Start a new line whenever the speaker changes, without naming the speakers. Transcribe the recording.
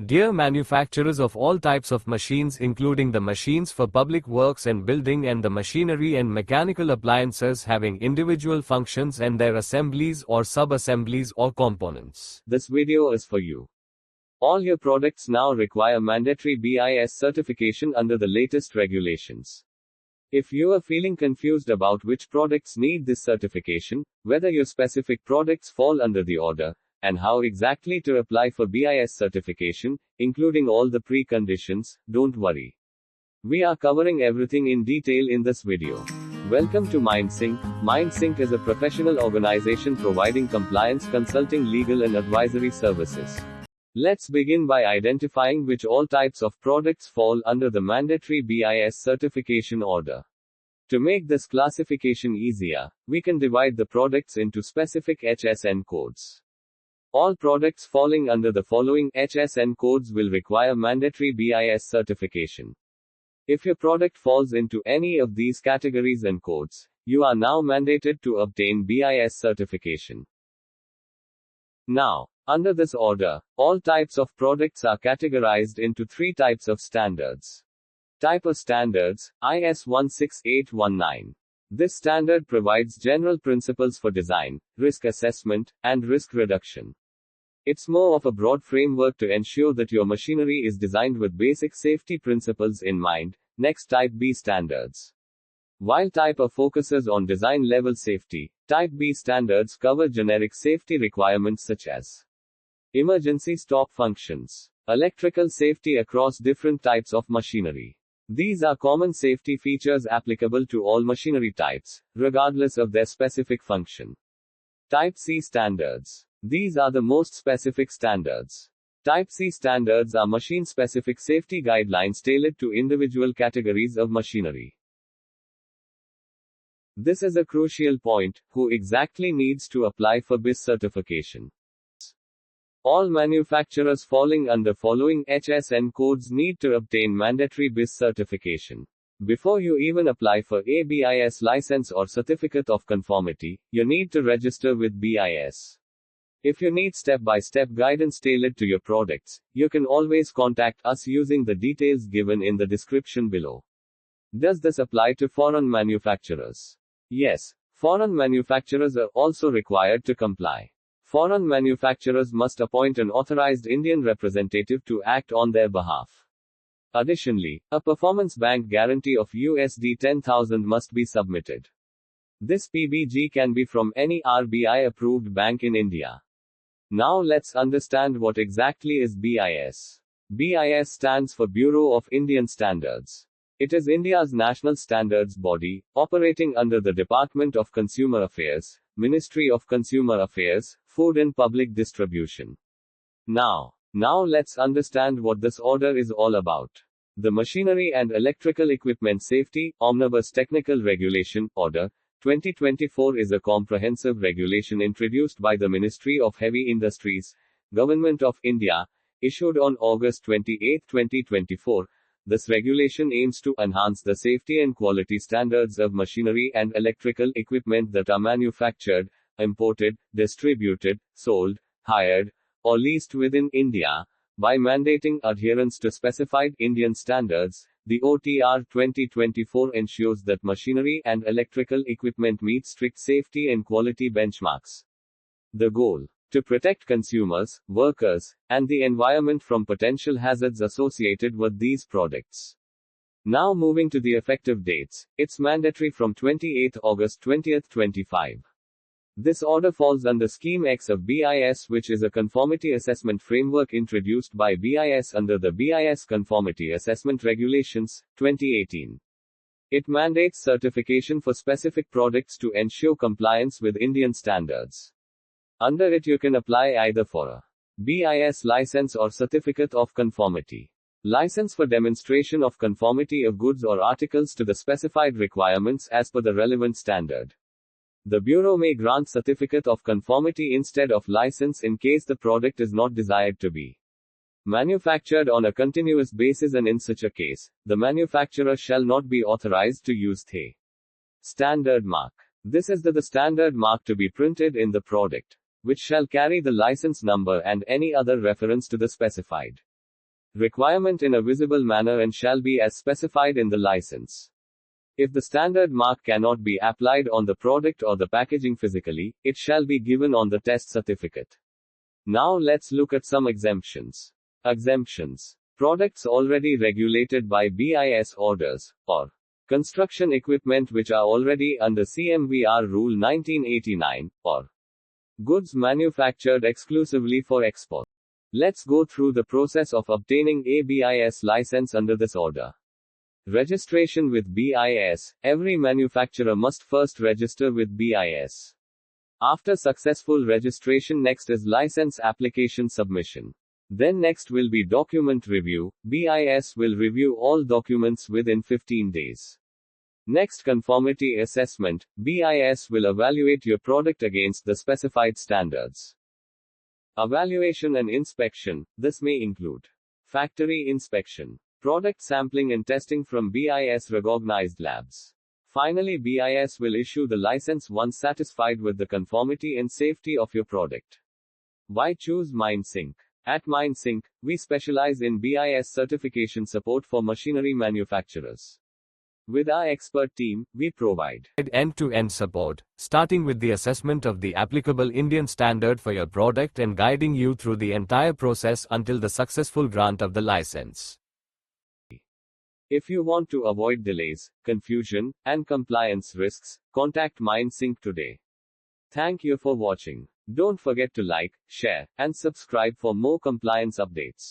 Dear manufacturers of all types of machines including the machines for public works and building and the machinery and mechanical appliances having individual functions and their assemblies or sub-assemblies or components.
This video is for you. All your products now require mandatory BIS certification under the latest regulations. If you are feeling confused about which products need this certification, whether your specific products fall under the order, and how exactly to apply for BIS certification, including all the preconditions, don't worry. We are covering everything in detail in this video. Welcome to MindSync. MindSync is a professional organization providing compliance consulting, legal and advisory services. Let's begin by identifying which all types of products fall under the mandatory BIS certification order. To make this classification easier, we can divide the products into specific HSN codes. All products falling under the following HSN codes will require mandatory BIS certification. If your product falls into any of these categories and codes, you are now mandated to obtain BIS certification. Now, under this order, all types of products are categorized into three types of standards. Type of standards, IS 16819. This standard provides general principles for design, risk assessment, and risk reduction. It's more of a broad framework to ensure that your machinery is designed with basic safety principles in mind. Next, Type B standards. While Type A focuses on design level safety, Type B standards cover generic safety requirements such as emergency stop functions, electrical safety across different types of machinery. These are common safety features applicable to all machinery types, regardless of their specific function. Type C standards. These are the most specific standards. Type C standards are machine-specific safety guidelines tailored to individual categories of machinery. This is a crucial point: who exactly needs to apply for BIS certification? All manufacturers falling under following HSN codes need to obtain mandatory BIS certification. Before you even apply for a BIS license or certificate of conformity, you need to register with BIS. If you need step-by-step guidance tailored to your products, you can always contact us using the details given in the description below. Does this apply to foreign manufacturers? Yes, foreign manufacturers are also required to comply. Foreign manufacturers must appoint an authorized Indian representative to act on their behalf. Additionally, a performance bank guarantee of USD 10,000 must be submitted. This PBG can be from any RBI-approved bank in India. Now let's understand what exactly is BIS. BIS stands for Bureau of Indian Standards. It is India's national standards body, operating under the Department of Consumer Affairs, Ministry of Consumer Affairs, Food and Public Distribution. Now let's understand what this order is all about. The Machinery and Electrical Equipment Safety, Omnibus Technical Regulation, Order 2024 is a comprehensive regulation introduced by the Ministry of Heavy Industries, Government of India, issued on August 28, 2024. This regulation aims to enhance the safety and quality standards of machinery and electrical equipment that are manufactured, imported, distributed, sold, hired, or leased within India, by mandating adherence to specified Indian standards. The OTR 2024 ensures that machinery and electrical equipment meet strict safety and quality benchmarks. The goal: to protect consumers, workers, and the environment from potential hazards associated with these products. Now moving to the effective dates, it's mandatory from 28 August 2025. This order falls under Scheme X of BIS, which is a conformity assessment framework introduced by BIS under the BIS Conformity Assessment Regulations, 2018. It mandates certification for specific products to ensure compliance with Indian standards. Under it you can apply either for a BIS license or certificate of conformity. License for demonstration of conformity of goods or articles to the specified requirements as per the relevant standard. The Bureau may grant certificate of conformity instead of license in case the product is not desired to be manufactured on a continuous basis, and in such a case, the manufacturer shall not be authorized to use the standard mark. This is the standard mark to be printed in the product, which shall carry the license number and any other reference to the specified requirement in a visible manner and shall be as specified in the license. If the standard mark cannot be applied on the product or the packaging physically, it shall be given on the test certificate. Now let's look at some exemptions. Exemptions. Products already regulated by BIS orders, or construction equipment which are already under CMVR Rule 1989, or goods manufactured exclusively for export. Let's go through the process of obtaining a BIS license under this order. Registration with BIS. Every manufacturer must first register with BIS. After successful registration, next is license application submission. Then next will be document review. BIS will review all documents within 15 days. Next, conformity assessment. BIS will evaluate your product against the specified standards. Evaluation and inspection. This may include factory inspection, product sampling and testing from BIS recognized labs. Finally, BIS will issue the license once satisfied with the conformity and safety of your product. Why choose MindSync? At MindSync, we specialize in BIS certification support for machinery manufacturers. With our expert team, we provide
end-to-end support, starting with the assessment of the applicable Indian standard for your product and guiding you through the entire process until the successful grant of the license.
If you want to avoid delays, confusion, and compliance risks, contact MindSync today. Thank you for watching. Don't forget to like, share, and subscribe for more compliance updates.